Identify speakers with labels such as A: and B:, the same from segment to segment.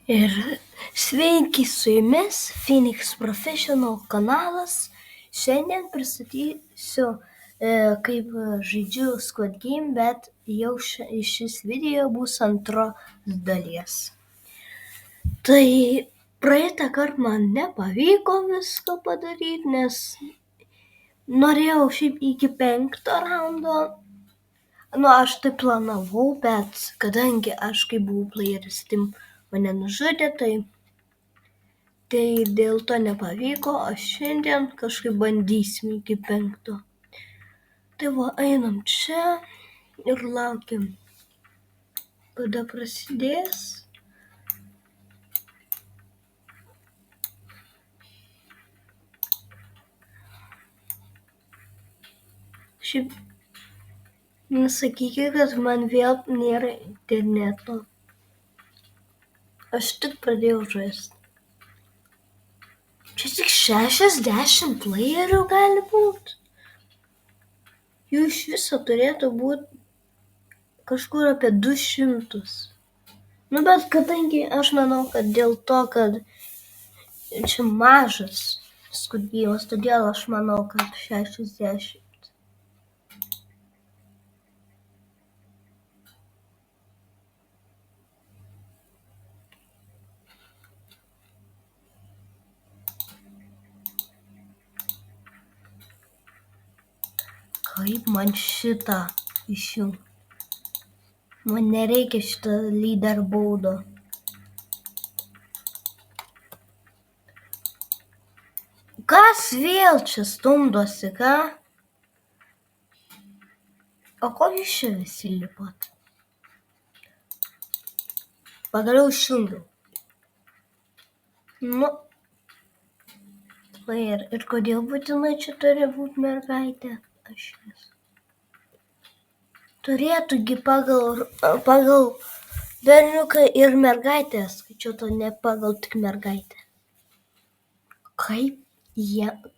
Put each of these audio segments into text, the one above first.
A: Ir sveiki, su jumis Phoenix Professional kanalas. Šiandien pristatysiu, kaip žaidžiu Squid Game, bet jau šis video bus antros dalies. Tai praeitą kartą man nepavyko visko padaryti, nes norėjau šiaip iki 5 raundo. Aš tai planavau, bet kadangi aš kai buvau playeris, tai mane nužudė, tai dėl to nepavyko, o šiandien kažkaip bandysim iki 5. Tai va, einam čia ir laukiam, kada prasidės. Šiaip nesakykit, kad man vėl nėra interneto. Aš tik pradėjau žaisti. Čia tik 60 playerių gali būti. Jų iš viso turėtų būti kažkur apie 200. Bet kadangi aš manau, kad dėl to, kad čia mažas Squid Game'as, todėl aš manau, kad 60. Kaip man šitą išjungti? Man nereikia šitą leaderboardo. Kas vėl čia stumdosi, ką? O ko jūs čia visi lipat? Pagaliau išjungiau. Ir kodėl būtinai čia turi būti mergaitė? Aš nesu. Turėtųgi pagal berniuką ir mergaitę skaičiuotų, ne pagal tik mergaitę. Kaip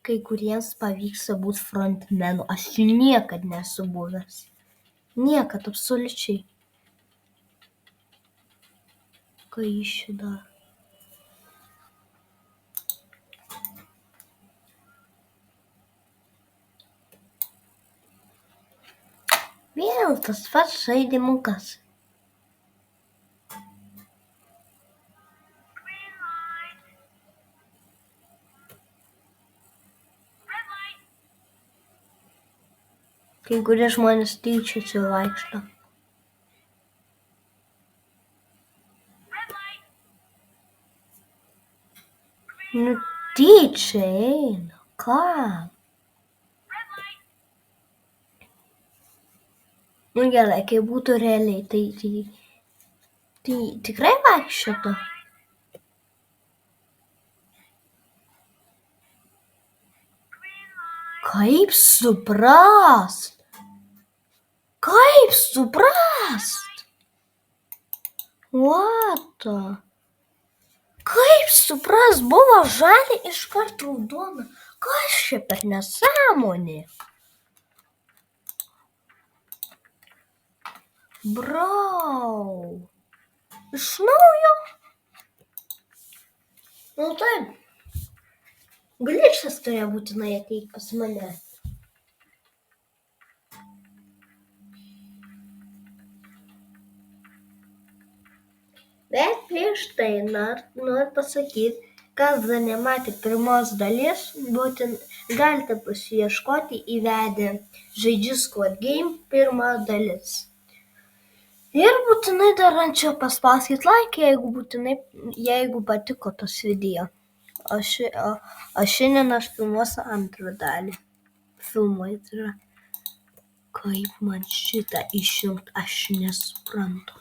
A: kai kuriems pavyksta būti frontmenu? Aš niekad nesu buvęs. Niekad, absoliučiai. Ką jis čia daro? Vėl tas pats žaidimukas. Kai kurie žmonės tyčiasi vaikšto. Tyčia eina. Ką? Gerai, kai būtų realiai, tai tikrai vaikščiotų. Kaip suprast? What? Kaip suprast? Buvo žalia, iškart raudona. Kas čia per nesąmonė? Bro. Iš naujo? Taip. Glitchas turėjo būtinai ateiti pas mane. Bet prieš tai noriu pasakyti, kas dar nematė pirmos dalies, galite pasiieškoti įvedę žaidžiu Squid Game pirmą dalis. Ir būtinai dar anksčiau paspauskit like, jeigu patiko tas video. O šiandien aš filmuosiu antrą dalį. Filmuoti. Kaip man šitą išjungti, aš nesuprantu.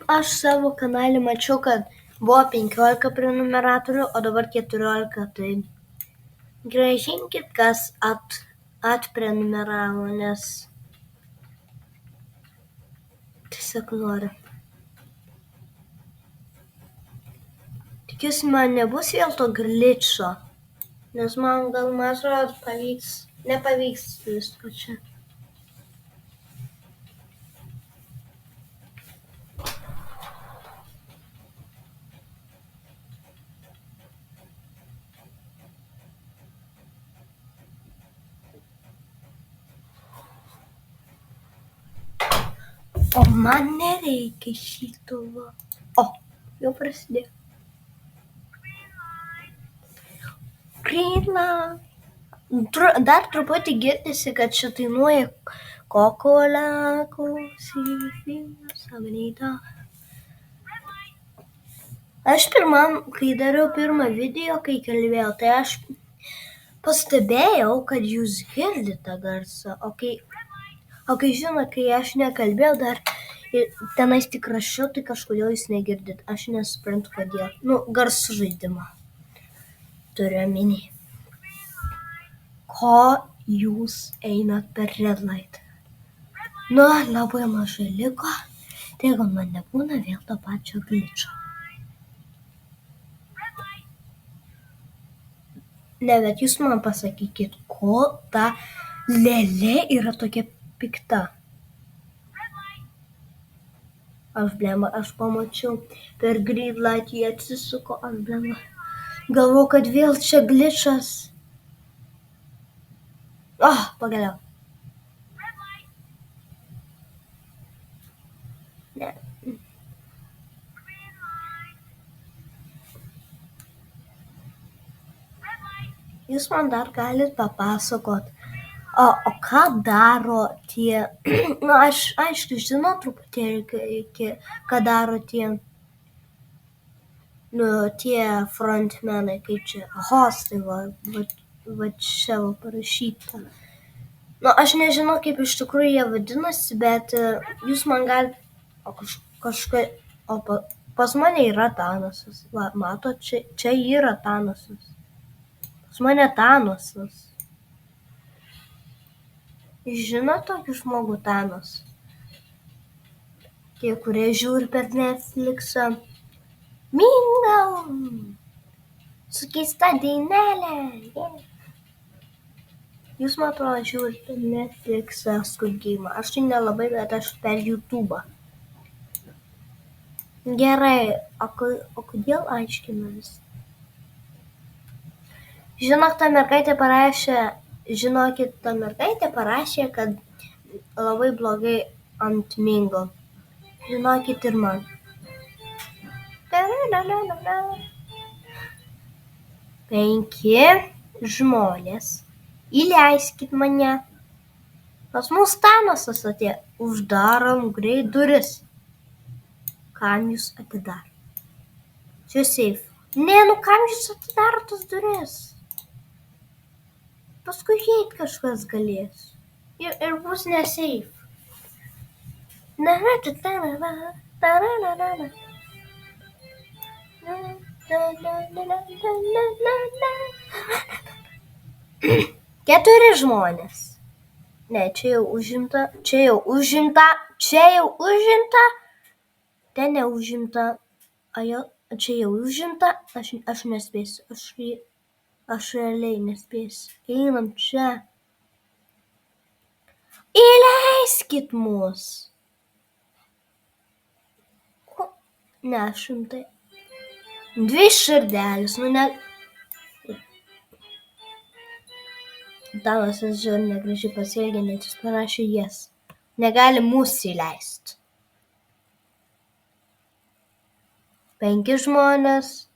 A: Aš savo kanalį mačiau, kad buvo 15 prenumeratorių, o dabar 14. Tai grąžinkit, kas atprenumeravo, nes tiesiog noriu. Tikis man nebus vėl to glitcho, nes man atrodo nepavyks visko čia. O man nereikia šito va. O, jau prasidėjo. Green light. Dar truputį girdisi, kad čia dainuoja Coca-Cola, Aš kai dariau pirmą video, kai kalbėjau, tai aš pastebėjau, kad jūs girdite tą garsą, o kai žinot, kai aš nekalbėjau dar tenais tik rašiau, tai kažkodėl jūs negirdit. Aš nesuprantu, kodėl. Garsų žaidimą turiu omeny. Ko jūs einat per red light? Labai mažai liko, tai gal man nebūna vėl to pačio glitcho. Ne, bet jūs man pasakykit, ko ta lėlė yra tokia pikta. Aš pamačiau, per green light jie atsisuko, galvoju, kad vėl čia glitchas. Pagaliau. Ne. Jūs man dar galit papasakot, o ką daro tie, aš aišku žinau truputėlį, ką daro tie frontmenai, kaip čia, hostai, va čia va parašyta. Aš nežinau, kaip iš tikrųjų jie vadinasi, bet jūs man galite, pas mane yra Thanosas, va, matot, čia yra Thanosas, pas mane Thanosas. Žinot tokį žmogų Thanos? Tie, kurie žiūri per Netflixą. Mingle! Su keista dainelė. Yeah. Jūs, man atrodo, žiūri per Netflixą Squid Game. Aš tai nelabai, bet aš per YouTube. Gerai, o kodėl aiškinamės? Žinokit, ta mergaitė parašė, kad labai blogai ant Mingle. Žinokit ir man. Penki žmonės. Įleiskit mane. Pas mus Thanosas atėjo. Uždarom greit duris. Kam jūs atidaro? Čia safe. Ne, kam jūs atidaro tas duris? Paskui eit kažkas galės. Ir bus nesafe. Keturi žmonės. Ne, čia jau užimta. Ten neužimta. Čia jau užimta. Aš nespėsiu. Aš realiai nespėsiu. Einam čia. Įleiskit mus. Ne, 100. 2 širdelės. Thanosas žiūri negražiai pasielgė, net jis parašė jas. Negali mūsų įleisti. 5 žmonės.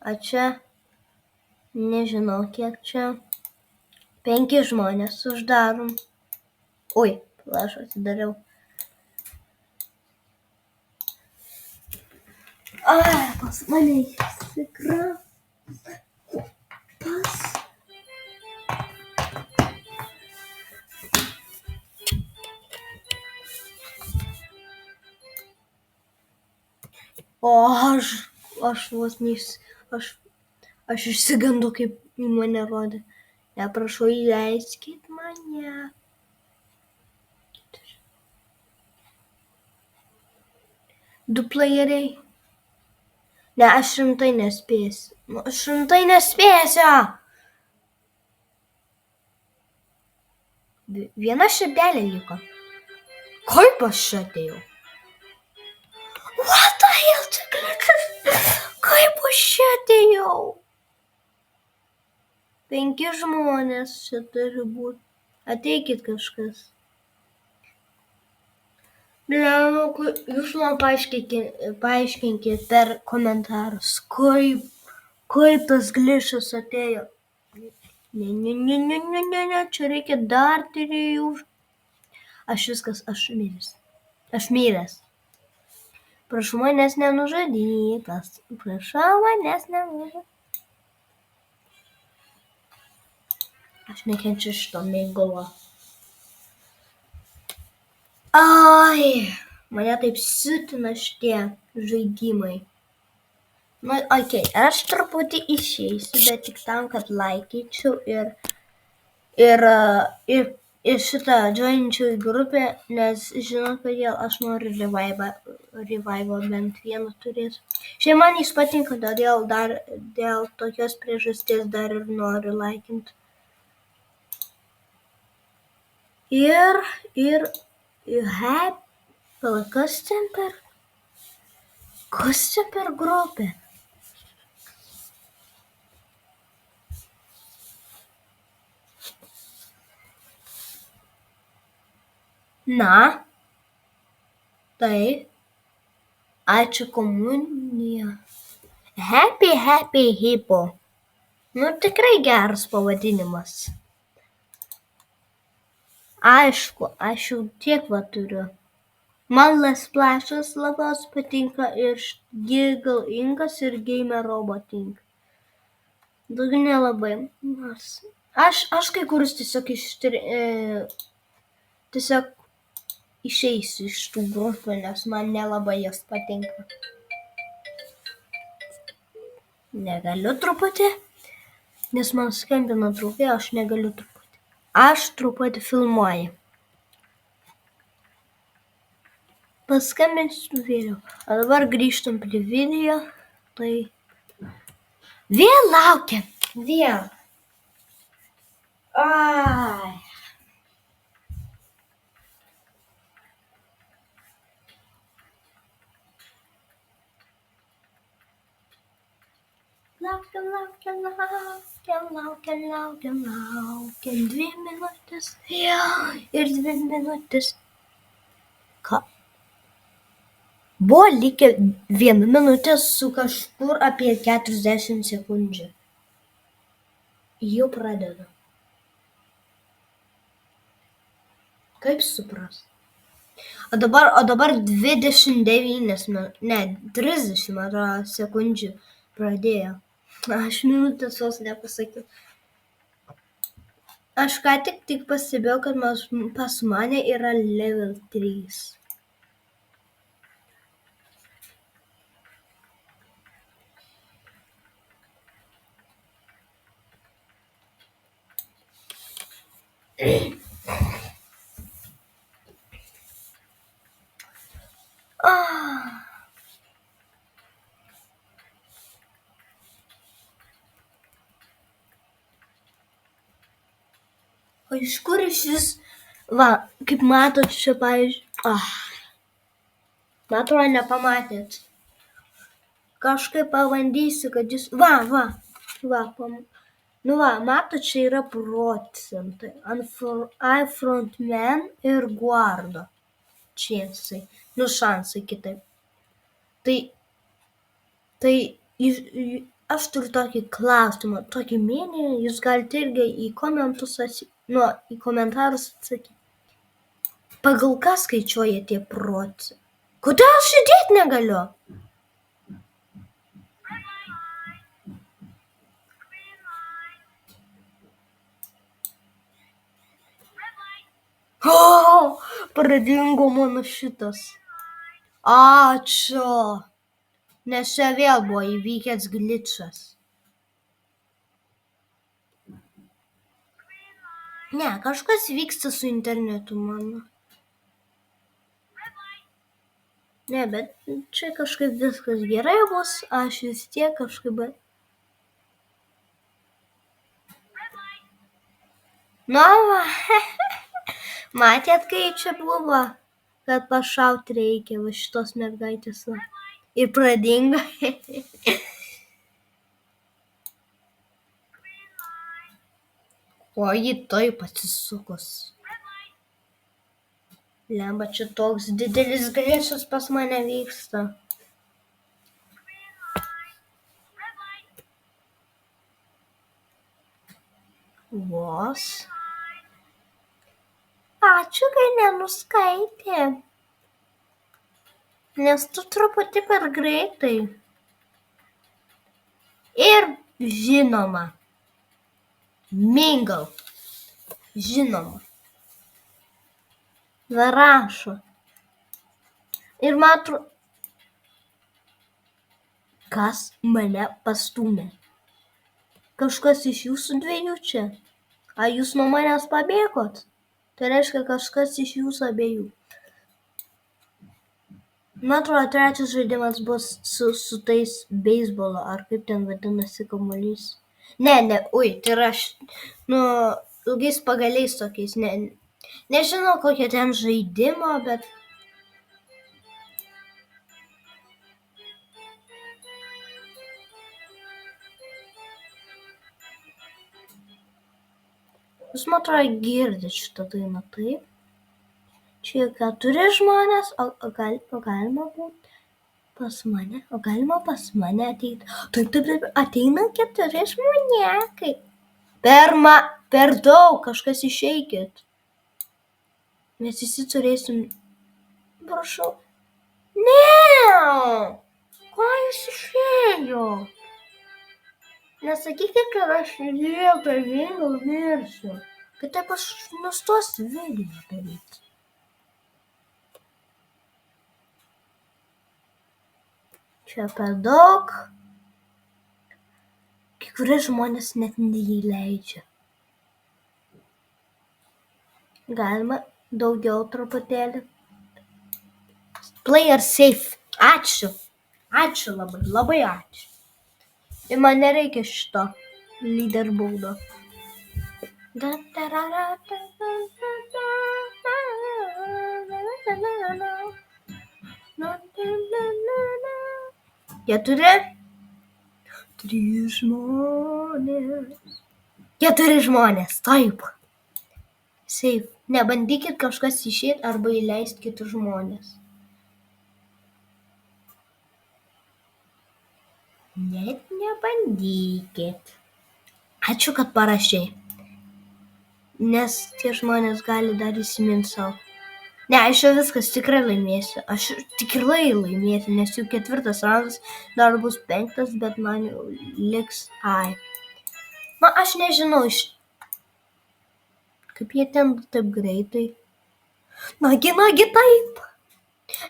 A: O čia? Nežinau, kiek čia. 5 žmonės uždarom. Ui, aš atidariau. Pas mane įsikrautas. Aš išsigandau, kaip į mane rodė. Neprašau, įleiskit mane. Du playeriai. Ne, aš rimtai nespėsiu. Aš rimtai nespėsiu. Viena širdelė liko. Kaip aš čia atėjau? What the hell, čia kličas? Kaip aš čia atėjau? 5 žmonės čia turi būti. Ateikit kažkas. Jūs man paaiškinkit per komentarus, kaip tas gličas atėjo. Ne, čia reikia dar 3. Aš miręs. Prašau manęs nenužudytas. Aš nekenčiu šito mėgulo. Ai, mane taip siutina šitie žaidimai. Nu, okei, aš truputį išeisiu, bet tik tam, kad laikyčiau ir šitą joinčiau į grupę, nes žinot, kodėl aš noriu revival bent vieną turėti. Šiaip man jis patinka, todėl dėl tokios priežasties dar ir noriu laikinti. Ir kas čia per grupė? Na, tai, ačiū komunija. Happy Hippo. Nu, tikrai geras pavadinimas. Aišku, aš jau tiek va turiu. Man Les Splashas labiausiai patinka ir Giggle Inkas ir Gamer Roboting. Daugiau nelabai. Aš kai kurus tiesiog išeisiu iš tų grupių, nes man nelabai jas patinka. Negaliu truputį, nes man skambina draugai, aš negaliu truputį. Aš truputį filmuoju. Paskambinsiu vėliau. O dabar grįžtam prie video. Tai vėl laukiam. Vėl. Ai. Laukiam. 2 minutės. Ir 2 minutės. Ką? Buvo likę 1 minutė su kažkur apie 40 sekundžių. Jau pradedu. Kaip supras? O dabar 29, ne, 30 sekundžių pradėjo. Aš minutės vos nepasakiau. Aš ką tik pastebėjau, kad pas mane yra level 3. O iš kur šis, va, kaip matot čia, pavyzdžiui, man atrodo, nepamatėt. Kažkaip pabandysiu, kad jūs, matot, čia yra procentai. iFrontman ir Guardo. Čiansai, šansai kitaip. Tai aš turiu tokį klausimą, tokį mini, jūs galite irgi į komentarus atsakyti. Pagal ką skaičiuoja tie procentai? Kodėl aš judėti negaliu? Pradingo mano šitas. Ačiū. Nes čia vėl buvo įvykęs gličas. Ne, kažkas vyksta su internetu mano. Ne, bet čia kažkaip viskas gerai bus, aš vis tiek kažkaip... Nu, va, matėt, kai čia buvo, kad pašauti reikia va šitos mergaitės. Va. Ir pradingo. O ji taip atsisukus. Lemba, čia toks didelis greičius pas mane vyksta. Vos. Ačiū, kai nenuskaitė. Nes tu truputį per greitai. Ir žinoma. Mingle. Žinoma. Rašo. Ir matau, kas mane pastūmė. Kažkas iš jūsų dviejų čia. Ar jūs nuo manęs pabėgot? Tai reiškia kažkas iš jūsų abiejų. Man atrodo, trečias žaidimas bus su tais beisbolo, ar kaip ten vadinasi kamuolys. Ne, ui, tai yra, ilgais pagaliais tokiais, nežinau kokie ten žaidimo, bet... Jūs, man atrodo, girdit šitą dainą, taip? Čia 4 žmonės, o galima būti pas mane, o galima pas mane ateiti. Taip, ateina 4 žmonėkai. Per daug, kažkas išeikit. Mes visi turėsim... Prašau. Ne! Ko jūs išėjo? Nesakykit, kad aš vietoj vėl mirsiu. Kitaip aš nustosiu video daryti. Čia per daug. Kai kurie žmonės net neįleidžia. Galima daugiau truputėlį. Player safe. Ačiū. Ačiū labai, labai ačiū. Ir man nereikia šito leaderboardo. Keturi. 3 žmonės. 4 žmonės, taip. Safe. Nebandykit kažkas išeit arba įleist kitus žmonės. Net nebandykit. Ačiū, kad parašei. Nes tie žmonės gali dar įsiminti savo. Ne, aš jau viskas tikrai laimėsiu. Aš tikrai laimėsiu, nes jau 4 raundas, dar bus 5, bet man jau liks ai. Na, aš nežinau, kaip jie ten taip greitai. Nagi, taip.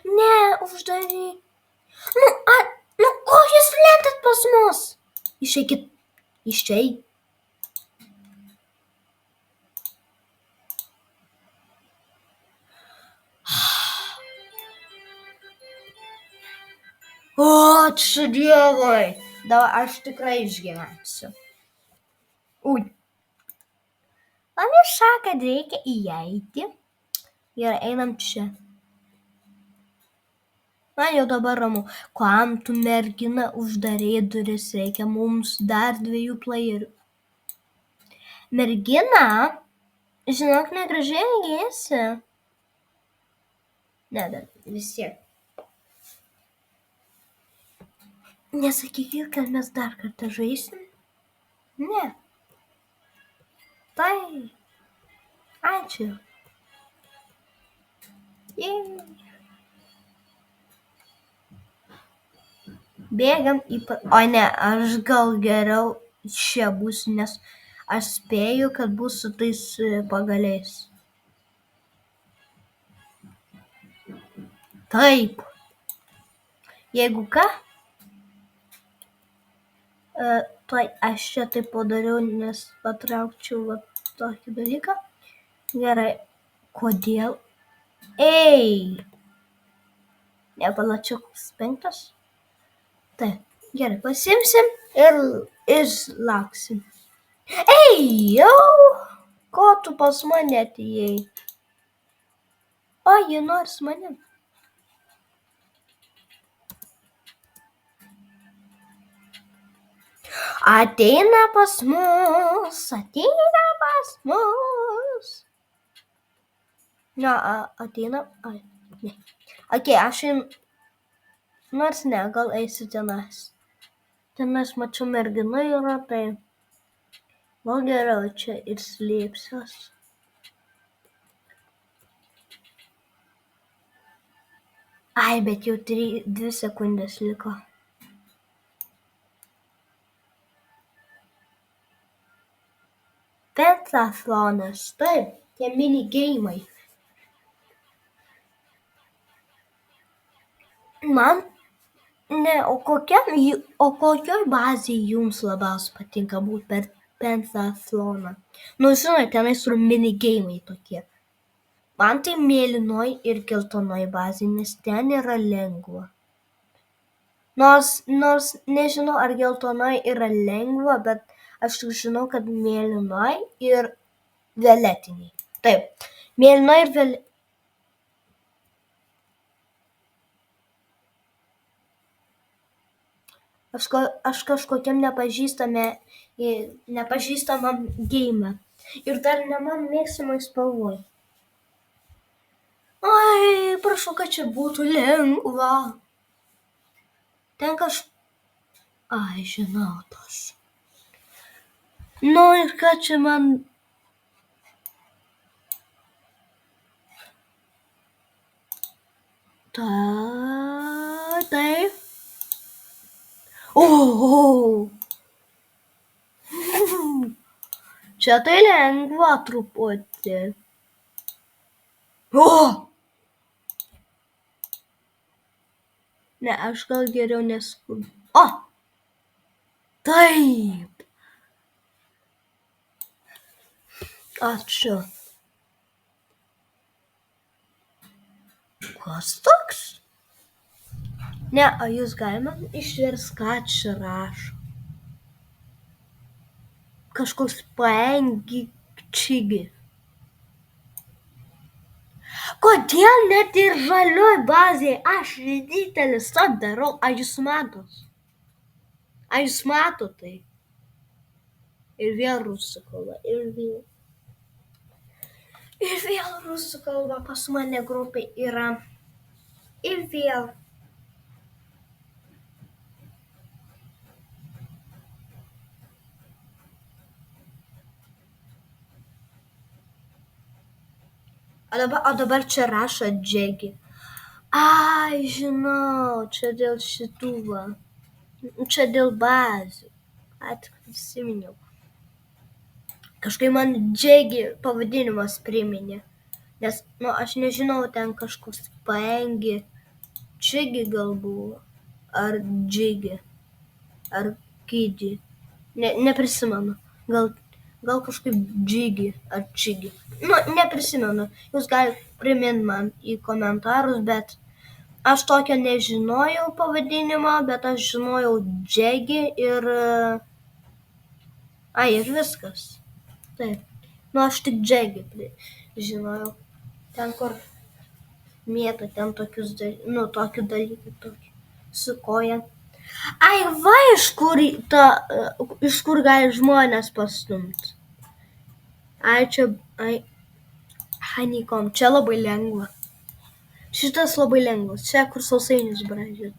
A: Ne, uždaryk. Nu, ko jūs lendat pas mus? Išeikit. Išeik. O, ačiū Dievui. Dabar aš tikrai išgyvensiu. Ui. Pamiršau, kad reikia įeiti. Gerai, einam čia. Man jau dabar ramu. Kam tu mergina uždarė duris, reikia mums dar 2 playerių. Mergina, žinok, negražiai elgiesi. Ne, bet vis tiek. Nesakykit, kad mes dar kartą žaisim. Ne. Tai. Ačiū. Bėgam į... O ne, aš gal geriau čia būsiu, nes aš spėju, kad bus su tais pagaliais. Taip. Jeigu ką, tai aš čia taip padariau, nes patraukčiau va tokį dalyką. Gerai. Kodėl? Ei! Nepalačiukas 5. Taip, gerai, pasimsim ir išlauksim. Ei, jau! Ko tu pas mane atėjai? O, ji nors manim. Ateina pas mus. Na, ateina. Ai, ne. Okay, aš nors ne, gal eisiu tenais. Tenais mačiau mergina yra, tai gal geriau čia ir slėpsiuos. Ai, bet jau 2 sekundės liko. Pentatlonas, taip, tie minigeimai. Man, ne, o kokioj bazėj jums labiausiai patinka būti per pentatloną? Nu, žinai, tenais yra minigeimai tokie. Man tai mėlynoj ir geltonoj bazėj, nes ten yra lengva. Nors nežinau, ar geltonoj yra lengva, bet aš tik žinau, kad mėlynoj ir violetiniai. Taip, mėlynoj ir violetiniai. Aš kažkokiam nepažįstamam geime. Ir dar ne man mėgstamai spalvoj. Ai, prašau, kad čia būtų lengva. Ten Ai, žinau tos. Nu ir ką čia man... Taip. Čia tai lengva truputį. Ne, aš gal geriau neskubu. Taip. Ačiū. Kas toks? Ne, o jūs galima išversti, ką čia rašo? Kažkoks paengčigi. Kodėl net ir žalioj bazėje aš vienintelis tą darau? Ar jūs matot tai? Ir vėl rusų kalba. Ir vėl rusų kalba pas mane grupė yra. Ir vėl. O dabar čia rašo džegi. Ai, žinau, čia dėl šitų va. Čia dėl bazių. Tik prisiminiau. Kažkaip man džegi pavadinimas priminė. Nes, aš nežinau, ten kažkoks paengi. Čigi gal buvo. Ar džigi. Ar kidži. Neprisimenu. Gal kažkaip džigi ar čigi. Neprisimenu. Jūs galite priminti man į komentarus, bet aš tokio nežinojau pavadinimą, bet aš žinojau džegi ir... ir viskas. Taip. Aš tik džegi žinojau. Ten, kur mėto, ten tokių dalykų su koja. Ai, va, iš kur gali žmonės pastumti. Honeycomb, čia labai lengva. Šitas labai lengvas, čia kur sausainius braižyt.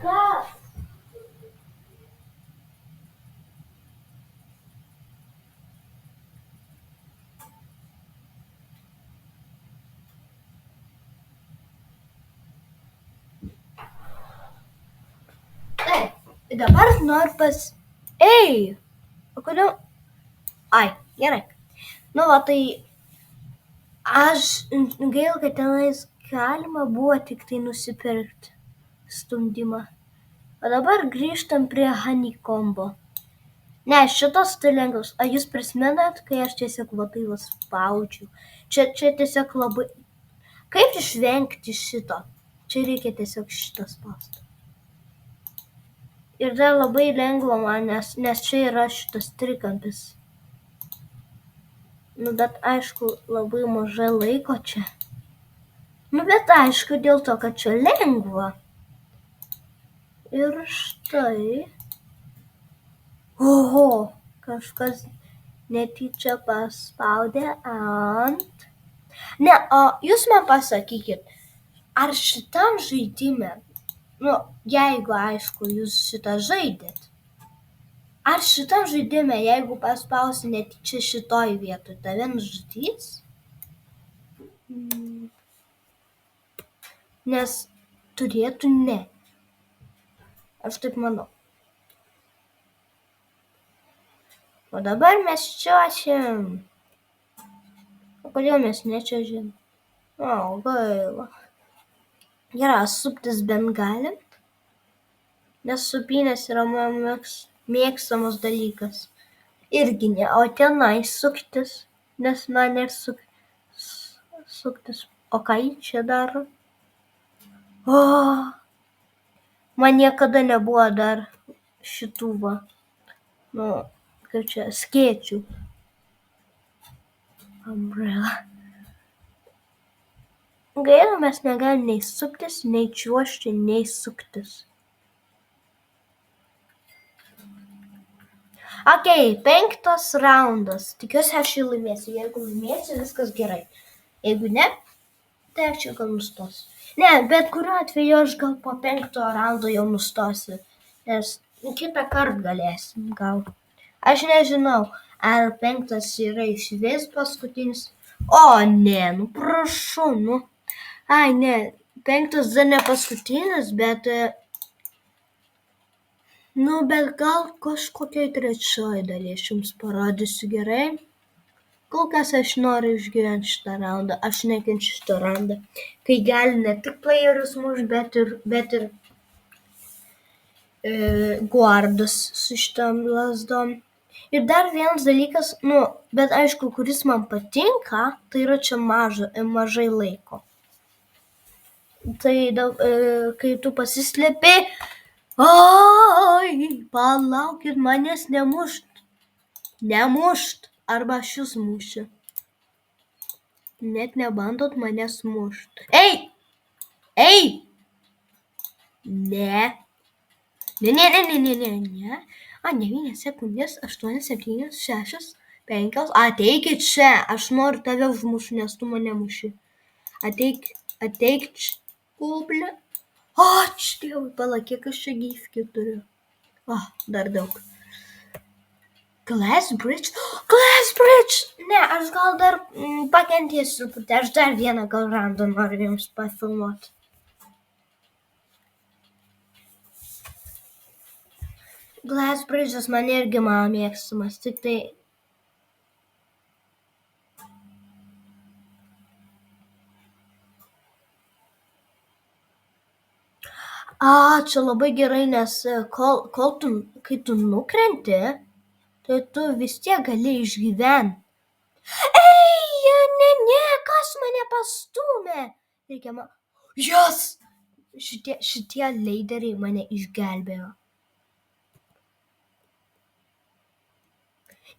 A: Kas? Taip, dabar noriu Ei! O kodėl? Ai, gerai. Tai aš gaila, kad tenais galima buvo tik tai nusipirkti stumdymą. O dabar grįžtam prie Honeycombo. Ne, šitas tai lengvas. Ar jūs prisimenat, kai aš tiesiog va tai va spaudžiu? Čia tiesiog labai... Kaip išvengti šito? Čia reikia tiesiog šitą spausti. Ir dar labai lengva man, nes čia yra šitas trikampis. Nu, bet aišku, labai mažai laiko čia. Nu, bet aišku, dėl to, kad čia lengva. Ir štai. Oho, kažkas netyčia paspaudė ant. Ne, o jūs man pasakykit, ar šitam žaidime, nu, jeigu aišku, jūs šitą žaidėt, ar šitam žaidime, jeigu paspausi netyčia šitoj vietoj, tave nužudys? Nes turėtų ne. Aš taip manau. O dabar mes čiuošim. O kodėl mes nečiuožim? O, gaila. Gerai, suptis bent galim. Nes supynės yra mano mėgstamas dalykas. Irgi ne, o tenai suktis. Nes man ir suktis. O ką jį čia daro? O, man niekada nebuvo dar šitų va. Nu, kaip čia, skėčių. Umbrella. Gaila, mes negalim nei suktis, nei čiuožti, nei suktis. Ok, 5 raundas. Tikiuosi aš jį laimėsiu. Jeigu laimėsiu, viskas gerai. Jeigu ne, tai aš čia gal nustosiu. Ne, bet kuriuo atveju aš gal po 5 raundo jau nustosiu. Nes kitą kartą galėsim gal. Aš nežinau, ar 5 yra išvis paskutinis. O, ne, nu prašau, nu. Ai, ne, 5 dar ne paskutinis, bet... Nu, bet gal kažkokiai trečioj dalyje aš jums parodysiu, gerai? Kol kas aš noriu išgyventi šitą raundą, aš nekenčiu šitą raundą. Kai gali ne tik playerius muš, bet ir guardus su šitam lasdom. Ir dar vienas dalykas, nu, bet aišku, kuris man patinka, tai yra čia mažai laiko. Tai kai tu pasislėpi, oi, palaukit, manęs nemušt. Nemušt, arba aš jūs mušiu. Net nebandot manęs mušt. Ei! Ei! Ne. Ne. A, 9 sekundės, 8, 7, 6, 5. Ateikit čia, aš noriu tave užmušti, nes tu mane muši. Ateik čia. Kublė. Ačiū Dievui, palauk, kiek aš čia gyvkių turiu. O, dar daug. Glass Bridge? Ne, aš gal dar pakentėsiu truputį, aš dar vieną gal randą noriu jums pafilmuoti. Glass Bridge'as man irgi mano mėgstamas, tik tai... A, čia labai gerai, nes kai tu nukrenti, tai tu vis tiek gali išgyventi. Ei, ne, kas mane pastumė? Reikia man... Jos! Šitie leideriai mane išgelbėjo.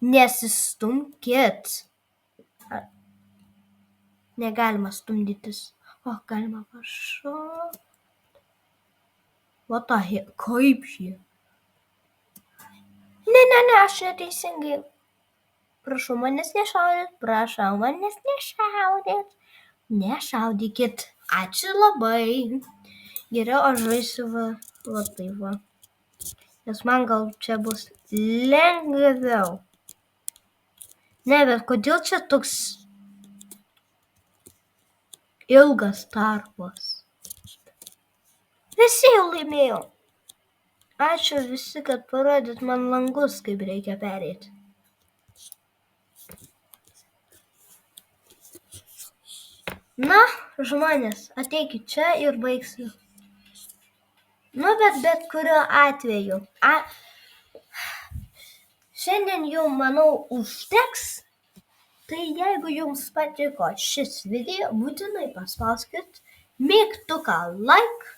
A: Nesistumkit. Negalima stumdytis. O, galima pašokti. What the heck? Kaip jį? Ne, aš neteisingai. Prašau manęs nešaudyt. Nešaudykit. Ačiū labai. Geriau aš žaisiu va taip va. Nes man gal čia bus lengviau. Ne, bet kodėl čia toks ilgas tarpas? Visi jau laimėjo. Ačiū visi, kad parodėt man langus, kaip reikia pereiti. Na, žmonės, ateikit čia ir baigsiu. Nu, bet kuriuo atveju. šiandien jau manau užteks. Tai jeigu jums patiko šis video, būtinai paspauskit mygtuką like